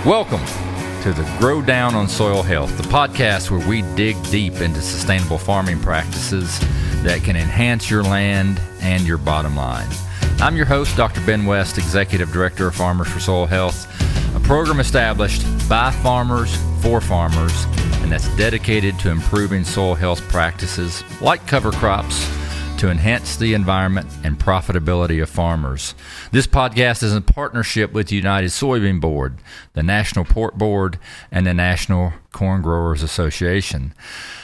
Welcome to the Grow Down on Soil Health, the podcast where we dig deep into sustainable farming practices that can enhance your land and your bottom line. I'm your host, Dr. Ben West, Executive Director of Farmers for Soil Health, a program established by farmers for farmers, and that's dedicated to improving soil health practices like cover crops to enhance the environment and profitability of farmers. This podcast is in partnership with the United Soybean Board, the National Pork Board, and the National Corn Growers Association.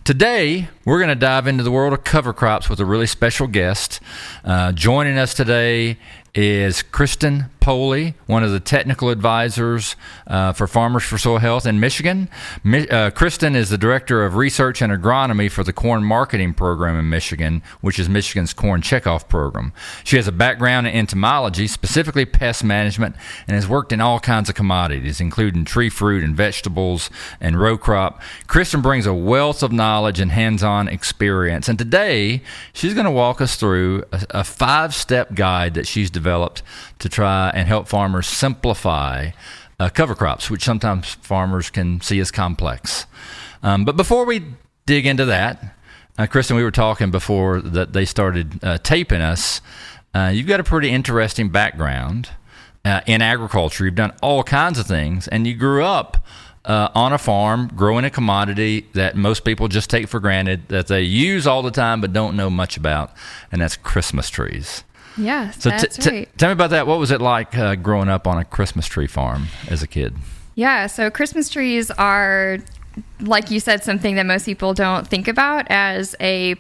Today, we're going to dive into the world of cover crops with a really special guest. Joining us today is Kristin Poley, one of the technical advisors for Farmers for Soil Health in Michigan. Kristin is the Director of Research and Agronomy for the Corn Marketing Program in Michigan, which is Michigan's Corn Checkoff Program. She has a background in entomology, specifically pest management, and has worked in all kinds of commodities, including tree fruit and vegetables and row crop. Kristin brings a wealth of knowledge and hands-on experience, and today she's going to walk us through a five-step guide that she's developed to try and help farmers simplify cover crops, which sometimes farmers can see as complex. But before we dig into that, Kristin, we were talking before that they started taping us. You've got a pretty interesting background in agriculture. You've done all kinds of things, and you grew up on a farm growing a commodity that most people just take for granted, that they use all the time but don't know much about, and that's Christmas trees. Yes, so that's right. Tell me about that. What was it like growing up on a Christmas tree farm as a kid? Yeah, so Christmas trees are, like you said, something that most people don't think about as a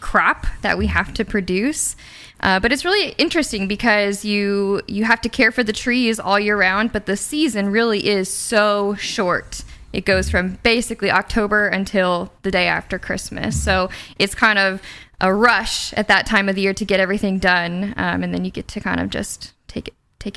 crop that we have to produce. But it's really interesting because you have to care for the trees all year round, but the season really is so short. It goes from basically October until the day after Christmas. So it's kind of a rush at that time of the year to get everything done. And then you get to kind of just take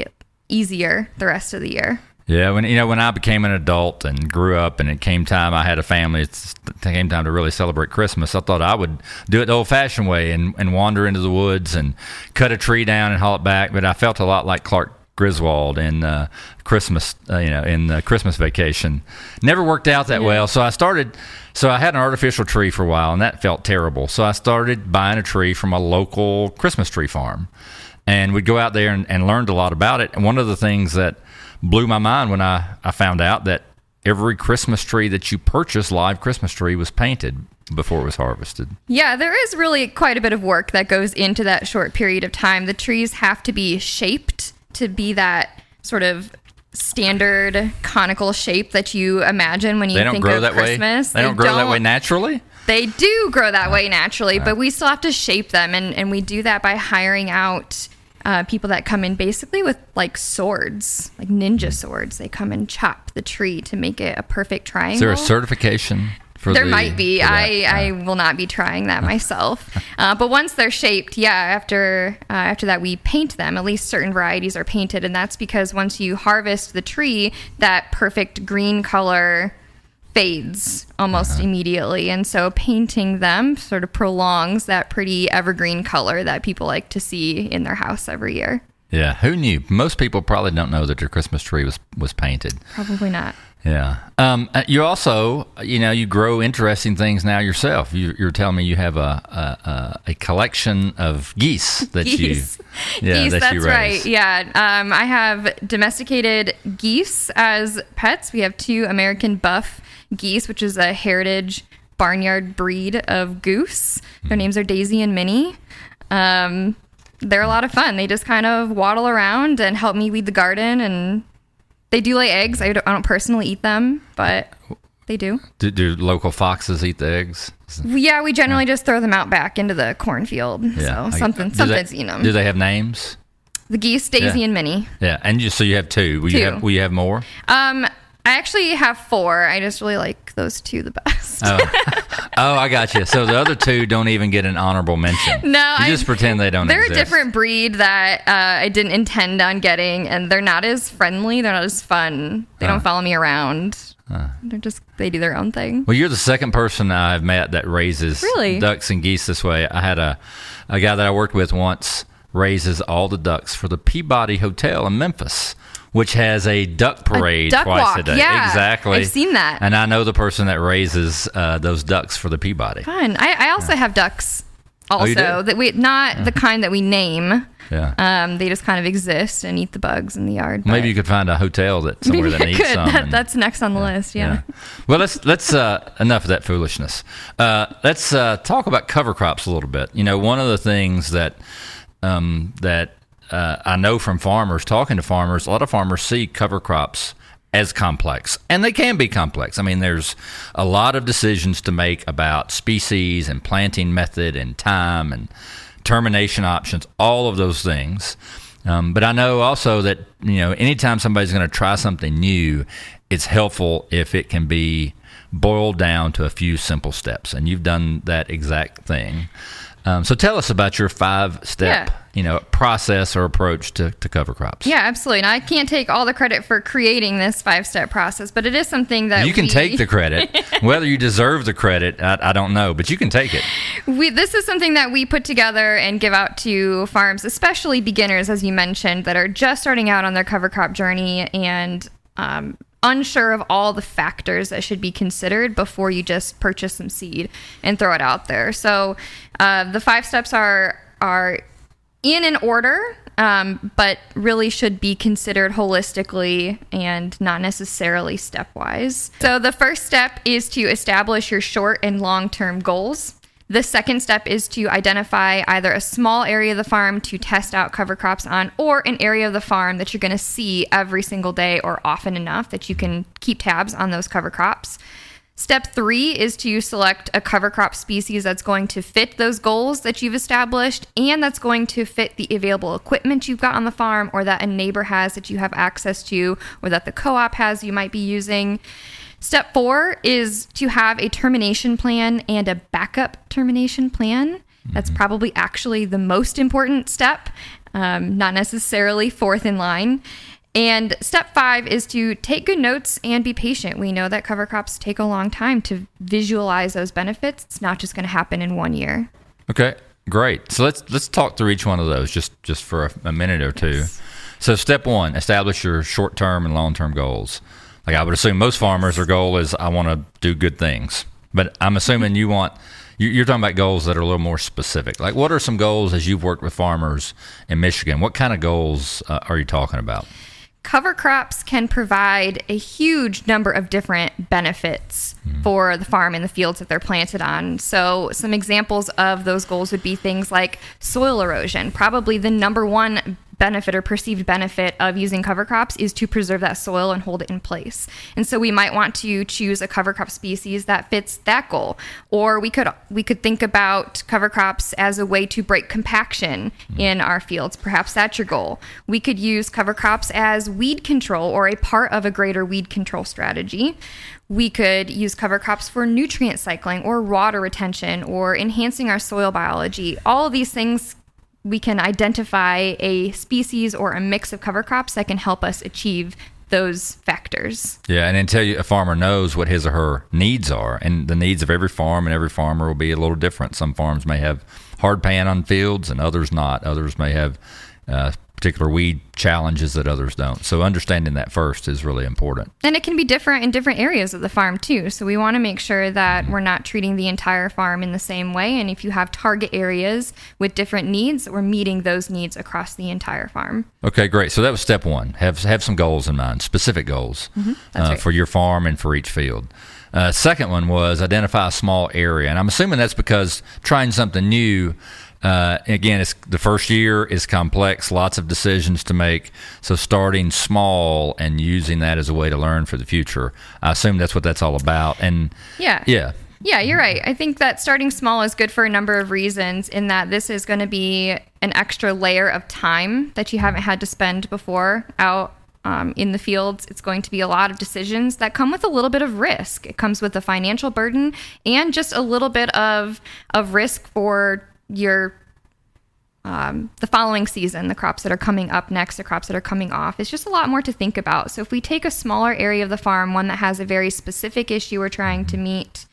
it easier the rest of the year. Yeah, when I became an adult and grew up and it came time, I had a family, it came time to really celebrate Christmas, I thought I would do it the old-fashioned way and wander into the woods and cut a tree down and haul it back. But I felt a lot like Clark Griswold in Christmas, in Christmas Vacation. Never worked out that well, so I had an artificial tree for a while, and that felt terrible. So I started buying a tree from a local Christmas tree farm, and we'd go out there and learned a lot about it. And one of the things that blew my mind when I found out that every Christmas tree that you purchased, live Christmas tree, was painted before it was harvested. Yeah, there is really quite a bit of work that goes into that short period of time. The trees have to be shaped to be that sort of standard conical shape that you imagine when you think of Christmas. They don't grow that way naturally? They do grow that way naturally, but we still have to shape them, and we do that by hiring out people that come in basically with like swords, like ninja swords. They come and chop the tree to make it a perfect triangle. Is there a certification? There might be. I will not be trying that myself. But once they're shaped, after that we paint them. At least certain varieties are painted, and that's because once you harvest the tree, that perfect green color fades almost immediately. And so painting them sort of prolongs that pretty evergreen color that people like to see in their house every year. Yeah, who knew? Most people probably don't know that your Christmas tree was painted. Probably not. Yeah. You also, you grow interesting things now yourself. You're telling me you have a collection of geese that geese, you that's raise. Right. Yeah. I have domesticated geese as pets. We have 2 American buff geese, which is a heritage barnyard breed of goose. Their names are Daisy and Minnie. They're a lot of fun. They just kind of waddle around and help me weed the garden, and they do lay eggs. I don't personally eat them, but they do. Do local foxes eat the eggs? Yeah, we generally just throw them out back into the cornfield. Yeah, so something's eating them. Do they have names? The geese, Daisy and Minnie. Yeah, and so you have 2. Will you have more? I actually have 4. I just really like those 2 the best. Oh, I got you. So the other 2 don't even get an honorable mention. No, you just pretend they don't they're exist. They're a different breed that I didn't intend on getting, and they're not as friendly. They're not as fun. They don't follow me around. They do their own thing. Well, you're the second person I've met that raises ducks and geese this way. I had a guy that I worked with once raises all the ducks for the Peabody Hotel in Memphis, which has a duck parade duck twice walk. a day. Yeah, Exactly. I've seen that. And I know the person that raises those ducks for the Peabody. Fun. I also have ducks. Oh, you do? That we not the kind that we name. Yeah. They just kind of exist and eat the bugs in the yard. Maybe you could find a hotel somewhere that needs some. That's next on the list. Yeah. Well, let's enough of that foolishness. Let's talk about cover crops a little bit. One of the things that I know from farmers, talking to farmers, a lot of farmers see cover crops as complex, and they can be complex. I mean, there's a lot of decisions to make about species and planting method and time and termination options, all of those things. But I know also that, anytime somebody's going to try something new, it's helpful if it can be boiled down to a few simple steps. And you've done that exact thing. So tell us about your 5-step, process or approach to cover crops. Yeah, absolutely. And I can't take all the credit for creating this 5-step process, but it is something that you can take the credit. Whether you deserve the credit, I don't know, but you can take it. This is something that we put together and give out to farms, especially beginners, as you mentioned, that are just starting out on their cover crop journey and unsure of all the factors that should be considered before you just purchase some seed and throw it out there. So the 5 steps are in an order, but really should be considered holistically and not necessarily stepwise. So the first step is to establish your short and long-term goals. The second step is to identify either a small area of the farm to test out cover crops on, or an area of the farm that you're going to see every single day or often enough that you can keep tabs on those cover crops. Step 3 is to select a cover crop species that's going to fit those goals that you've established and that's going to fit the available equipment you've got on the farm or that a neighbor has that you have access to or that the co-op has you might be using. Step 4 is to have a termination plan and a backup termination plan. That's probably actually the most important step, not necessarily fourth in line. And step 5 is to take good notes and be patient. We know that cover crops take a long time to visualize those benefits. It's not just going to happen in 1 year. Okay, great. So let's talk through each one of those just for a minute or two. Yes. So step 1, establish your short-term and long-term goals. Like I would assume most farmers, their goal is I want to do good things. But I'm assuming you're talking about goals that are a little more specific. Like what are some goals as you've worked with farmers in Michigan? What kind of goals are you talking about? Cover crops can provide a huge number of different benefits for the farm and the fields that they're planted on. So some examples of those goals would be things like soil erosion. Probably the number one benefit or perceived benefit of using cover crops is to preserve that soil and hold it in place. And so we might want to choose a cover crop species that fits that goal. Or we could think about cover crops as a way to break compaction in our fields. Perhaps that's your goal. We could use cover crops as weed control or a part of a greater weed control strategy. We could use cover crops for nutrient cycling or water retention or enhancing our soil biology. All of these things we can identify a species or a mix of cover crops that can help us achieve those factors. Yeah, and until a farmer knows what his or her needs are, and the needs of every farm and every farmer will be a little different. Some farms may have hard pan on fields and others not. Others may have particular weed challenges that others don't. So understanding that first is really important. And it can be different in different areas of the farm too. So we want to make sure that we're not treating the entire farm in the same way. And if you have target areas with different needs, we're meeting those needs across the entire farm. Okay, great. So that was step 1. Have some goals in mind, specific goals Right. for your farm and for each field. Second one was identify a small area. And I'm assuming that's because trying something new, again, it's the first year is complex, lots of decisions to make. So starting small and using that as a way to learn for the future, I assume that's what that's all about. And Yeah, you're right. I think that starting small is good for a number of reasons in that this is going to be an extra layer of time that you haven't had to spend before out in the fields. It's going to be a lot of decisions that come with a little bit of risk. It comes with a financial burden and just a little bit of risk for your the following season, the crops that are coming up next, the crops that are coming off. It's just a lot more to think about. So if we take a smaller area of the farm, one that has a very specific issue we're trying to meet,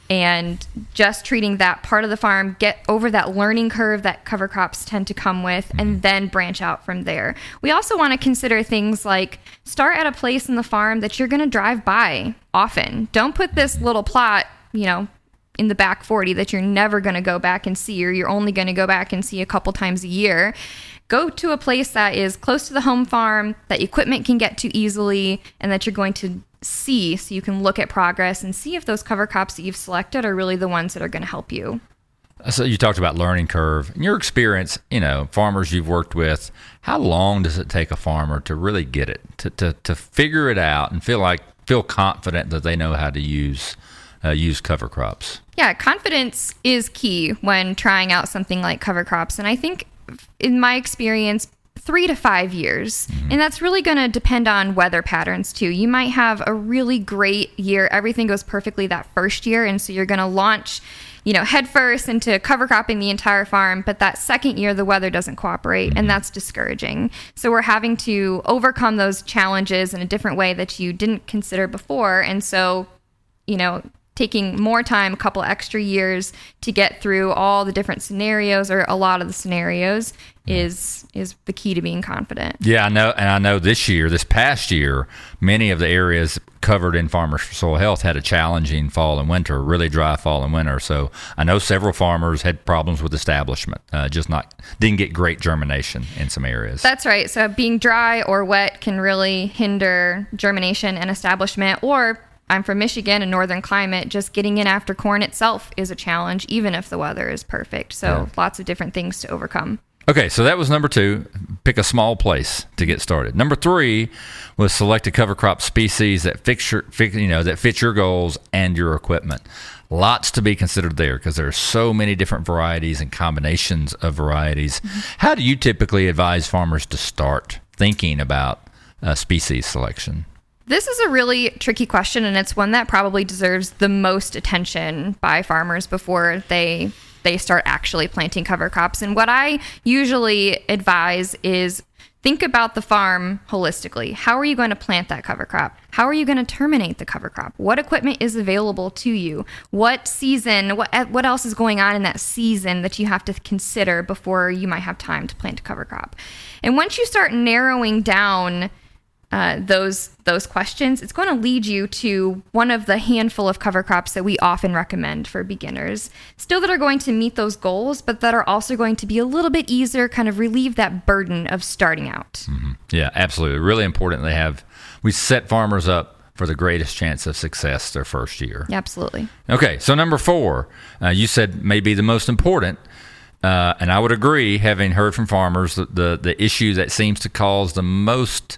and just treating that part of the farm, get over that learning curve that cover crops tend to come with, and then branch out from there. We also want to consider things like start at a place in the farm that you're going to drive by often. Don't put this little plot, in the back 40 that you're never going to go back and see, or you're only going to go back and see a couple times a year. Go to a place that is close to the home farm, that equipment can get to easily, and that you're going to see, so you can look at progress and see if those cover crops that you've selected are really the ones that are going to help you. So you talked about learning curve. In your experience, farmers you've worked with, how long does it take a farmer to really get it, to figure it out and feel confident that they know how to use cover crops? Yeah, confidence is key when trying out something like cover crops. And I think in my experience, 3 to 5 years. And that's really going to depend on weather patterns too. You might have a really great year. Everything goes perfectly that first year. And so you're going to launch, head first into cover cropping the entire farm. But that second year, the weather doesn't cooperate, and that's discouraging. So we're having to overcome those challenges in a different way that you didn't consider before. And so, taking more time, a couple extra years to get through all the different scenarios, or a lot of the scenarios, is the key to being confident. Yeah, I know. And I know this past year, many of the areas covered in Farmers for Soil Health had a challenging fall and winter, really dry fall and winter. So I know several farmers had problems with establishment, didn't get great germination in some areas. That's right. So being dry or wet can really hinder germination and establishment. Or I'm from Michigan, a northern climate, just getting in after corn itself is a challenge, even if the weather is perfect. So lots of different things to overcome. Okay, so that was number 2. Pick a small place to get started. Number 3 was select a cover crop species that fit your goals and your equipment. Lots to be considered there because there are so many different varieties and combinations of varieties. How do you typically advise farmers to start thinking about species selection? This is a really tricky question, and it's one that probably deserves the most attention by farmers before they start actually planting cover crops. And what I usually advise is think about the farm holistically. How are you going to plant that cover crop? How are you going to terminate the cover crop? What equipment is available to you? What season, what else is going on in that season that you have to consider before you might have time to plant a cover crop? And once you start narrowing down those questions, it's going to lead you to one of the handful of cover crops that we often recommend for beginners, still that are going to meet those goals, but that are also going to be a little bit easier, kind of relieve that burden of starting out. Yeah, absolutely. Really important we set farmers up for the greatest chance of success their first year. Absolutely. Okay, so number 4, you said maybe the most important, and I would agree, having heard from farmers, the issue that seems to cause the most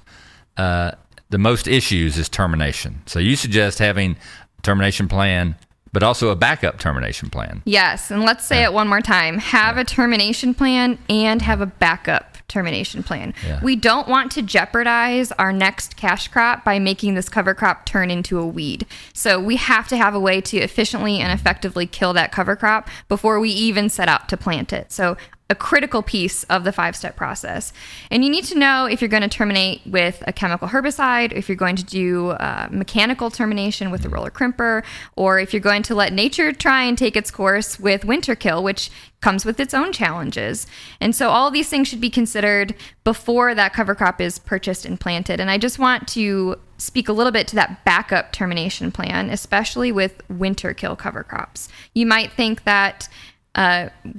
issues is termination. So you suggest having a termination plan, but also a backup termination plan. Yes, and let's say it one more time. Have a termination plan and have a backup termination plan. Yeah. We don't want to jeopardize our next cash crop by making this cover crop turn into a weed. So we have to have a way to efficiently and effectively kill that cover crop before we even set out to plant it. So a critical piece of the 5-step process. And you need to know if you're going to terminate with a chemical herbicide, if you're going to do mechanical termination with a roller crimper, or if you're going to let nature try and take its course with winter kill, which comes with its own challenges. And so all of these things should be considered before that cover crop is purchased and planted. And I just want to speak a little bit to that backup termination plan, especially with winter kill cover crops. You might think that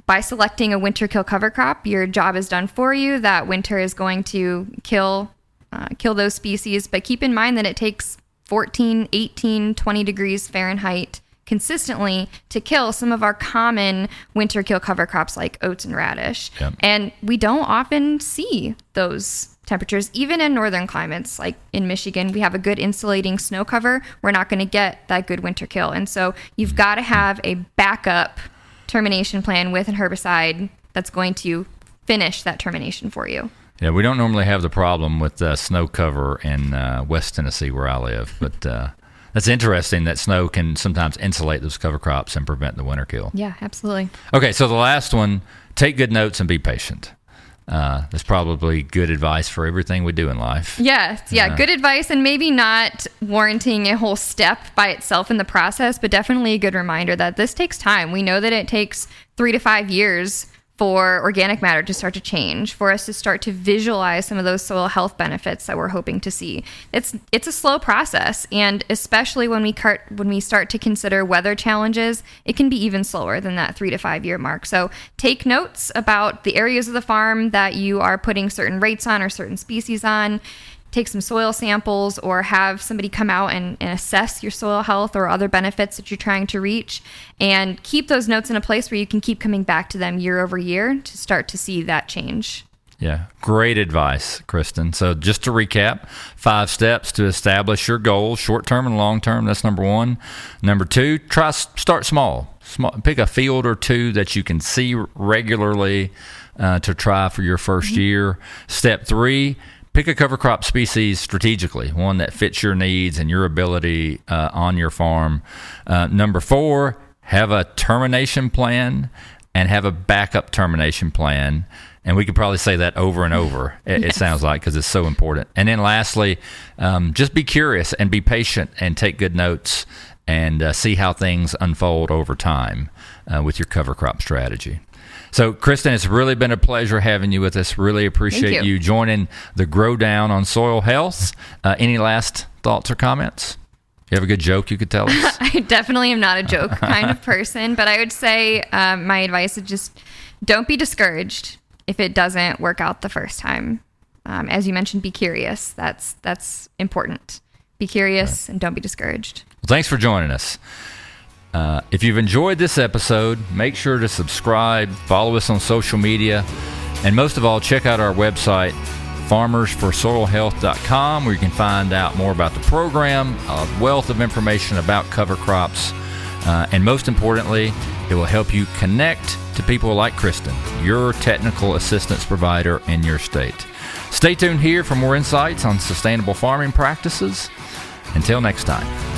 by selecting a winter kill cover crop, your job is done for you, that winter is going to kill those species. But keep in mind that it takes 14, 18, 20 degrees Fahrenheit consistently to kill some of our common winter kill cover crops like oats and radish. Yep. And we don't often see those temperatures, even in northern climates. Like in Michigan, we have a good insulating snow cover. We're not going to get that good winter kill. And so you've got to have a backup termination plan with an herbicide that's going to finish that termination for you. Yeah, we don't normally have the problem with snow cover in West Tennessee where I live, but that's interesting that snow can sometimes insulate those cover crops and prevent the winter kill. Yeah, absolutely. Okay, so the last one, take good notes and be patient. That's probably good advice for everything we do in life. Yeah, good advice, and maybe not warranting a whole step by itself in the process, but definitely a good reminder that this takes time. We know that it takes 3 to 5 years for organic matter to start to change, for us to start to visualize some of those soil health benefits that we're hoping to see. It's a slow process, and especially when we start to consider weather challenges, it can be even slower than that 3 to 5 year mark. So take notes about the areas of the farm that you are putting certain rates on or certain species on. Take some soil samples, or have somebody come out and assess your soil health or other benefits that you're trying to reach, and keep those notes in a place where you can keep coming back to them year over year to start to see that change. Yeah, great advice, Kristin. So just to recap, 5 steps to establish your goals, short-term and long-term. That's number 1. Number 2, start small. Pick a field or 2 that you can see regularly to try for your first year. Step 3, pick a cover crop species strategically, one that fits your needs and your ability on your farm. Number 4, have a termination plan and have a backup termination plan. And we could probably say that over and over, it sounds like, because it's so important. And then lastly, just be curious and be patient and take good notes and see how things unfold over time with your cover crop strategy. So, Kristin, it's really been a pleasure having you with us. Really appreciate you joining the Grow Down on Soil Health. Any last thoughts or comments? You have a good joke you could tell us? I definitely am not a joke kind of person, but I would say my advice is just don't be discouraged if it doesn't work out the first time. As you mentioned, be curious. That's important. Be curious and don't be discouraged. Well, thanks for joining us. If you've enjoyed this episode, make sure to subscribe, follow us on social media, and most of all, check out our website, farmersforsoilhealth.com, where you can find out more about the program, a wealth of information about cover crops, and most importantly, it will help you connect to people like Kristin, your technical assistance provider in your state. Stay tuned here for more insights on sustainable farming practices. Until next time.